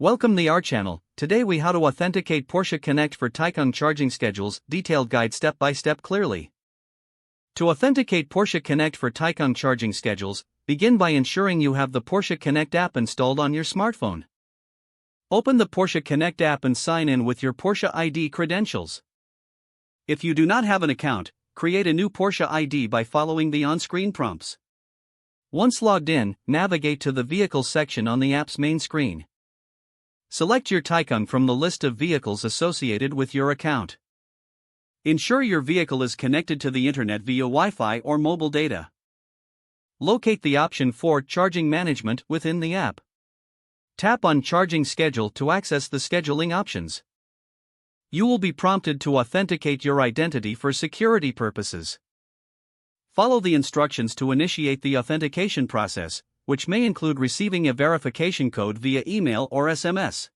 Welcome to our channel. Today we how to authenticate Porsche Connect for Taycan charging schedules, detailed guide step by step clearly. To authenticate Porsche Connect for Taycan charging schedules, begin by ensuring you have the Porsche Connect app installed on your smartphone. Open the Porsche Connect app and sign in with your Porsche ID credentials. If you do not have an account, create a new Porsche ID by following the on-screen prompts. Once logged in, navigate to the Vehicles section on the app's main screen. Select your Taycan from the list of vehicles associated with your account. Ensure your vehicle is connected to the internet via Wi-Fi or mobile data. Locate the option for Charging Management within the app. Tap on Charging Schedule to access the scheduling options. You will be prompted to authenticate your identity for security purposes. Follow the instructions to initiate the authentication process, which may include receiving a verification code via email or SMS.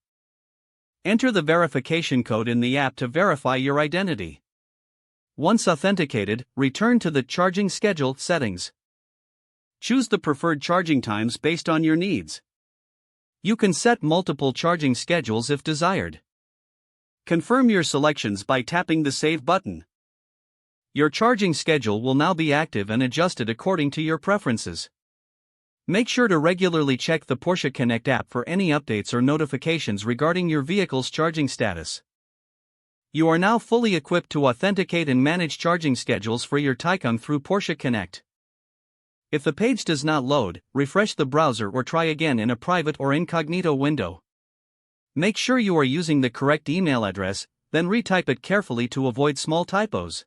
Enter the verification code in the app to verify your identity. Once authenticated, return to the charging schedule settings. Choose the preferred charging times based on your needs. You can set multiple charging schedules if desired. Confirm your selections by tapping the Save button. Your charging schedule will now be active and adjusted according to your preferences. Make sure to regularly check the Porsche Connect app for any updates or notifications regarding your vehicle's charging status. You are now fully equipped to authenticate and manage charging schedules for your Taycan through Porsche Connect. If the page does not load, refresh the browser or try again in a private or incognito window. Make sure you are using the correct email address, then retype it carefully to avoid small typos.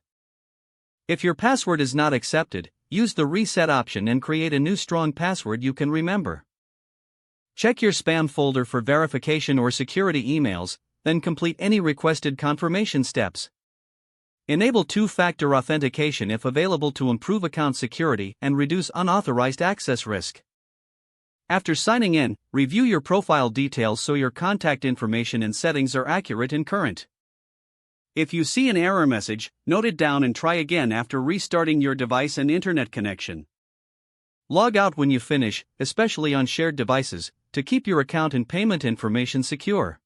If your password is not accepted, use the reset option and create a new strong password you can remember. Check your spam folder for verification or security emails, then complete any requested confirmation steps. Enable two-factor authentication if available to improve account security and reduce unauthorized access risk. After signing in, review your profile details so your contact information and settings are accurate and current. If you see an error message, note it down and try again after restarting your device and internet connection. Log out when you finish, especially on shared devices, to keep your account and payment information secure.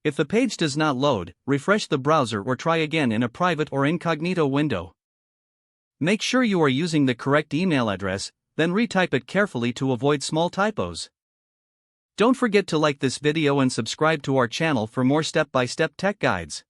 If the page does not load, refresh the browser or try again in a private or incognito window. Make sure you are using the correct email address, then retype it carefully to avoid small typos. Don't forget to like this video and subscribe to our channel for more step-by-step tech guides.